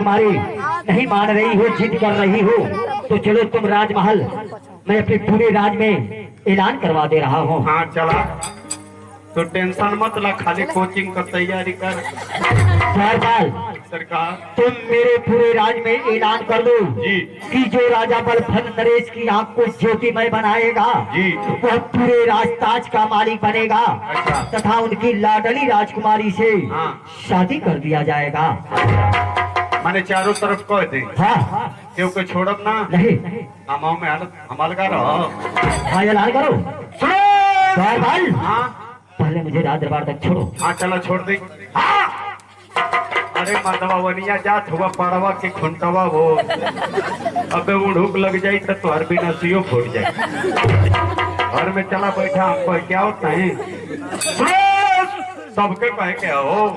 तुम्हारी नहीं मान रही हो, जिद कर रही हो, तो चलो तुम राजमहल, मैं अपने पूरे राज में ऐलान करवा दे रहा हूँ। हाँ चला, तो टेंशन मत ला, खाली कोचिंग का तैयारी कर। सरकार तुम मेरे पूरे राज में ऐलान कर दो जी कि जो राजा बलभद्र नरेश की आंख को ज्योतिमय बनाएगा जी वह पूरे राजताज का मालिक बनेगा। अच्छा। तथा उनकी लाडली राजकुमारी से हाँ। शादी कर दिया जाएगा। माने चारों तरफ कह दे, हाँ क्योंकि छोड़ब ना नहीं, हमाओं में हमाल का रहो। हाँ ऐलान करो। सुनो। हाँ पहले मुझे राज दरबार तक छोड़ो। हाँ चला छोड़ दे। हाँ अरे मर्दवा वनिया जात हुआ पड़वा के खुंटवा वो, अबे उड़ूक लग जाई तो तुहर भी नसियो फूट जाए। घर में चला बैठा हमको क्या होता है, सबके कहे क्या हो,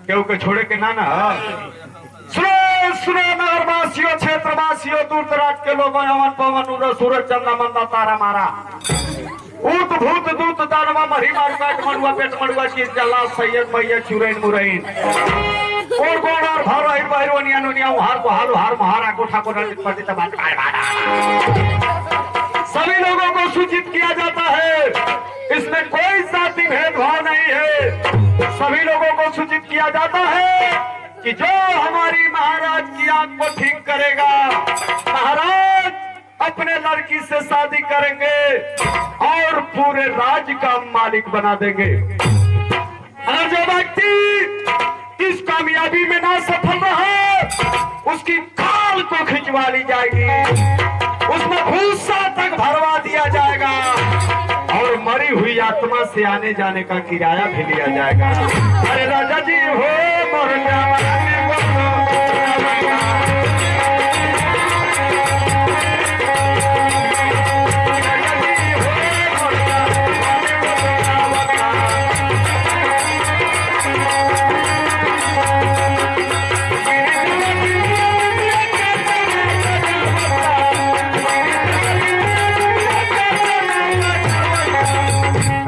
क्योंकि छोड़े के ना ना। सुनो सुनो नगरवासियों, क्षेत्रवासियों, दूर दराज के लोगों, अमन पवन उदय सूरज चंद्रमा मंदा तारा मारा, ऊट भूत दूत दानवा मरी मार काट मड़ुआ पेट मड़ुआ चीज जला सैयद मैया चुरैन मुरैन और गोड़ और भारो हिर बहिरो निया नुनिया हार को हालो हार महारा कोठा को रंजित पतित बात सभी लोगों को सूचित किया जाता है, इसमें कोई जाति भेदभाव नहीं है। सभी लोगों को सूचित किया जाता है कि जो हमारी महाराज की आंख को ठीक करेगा, महाराज अपने लड़की से शादी करेंगे और पूरे राज्य का मालिक बना देंगे। और जो व्यक्ति इस कामयाबी में ना सफल रहा, उसकी खाल को खिंचवा ली जाएगी, उसमें भूसा तक भरवा दिया जाएगा और मरी हुई आत्मा से आने जाने का किराया भी लिया जाएगा। अरे राजा जी हो मोर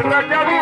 Rajabu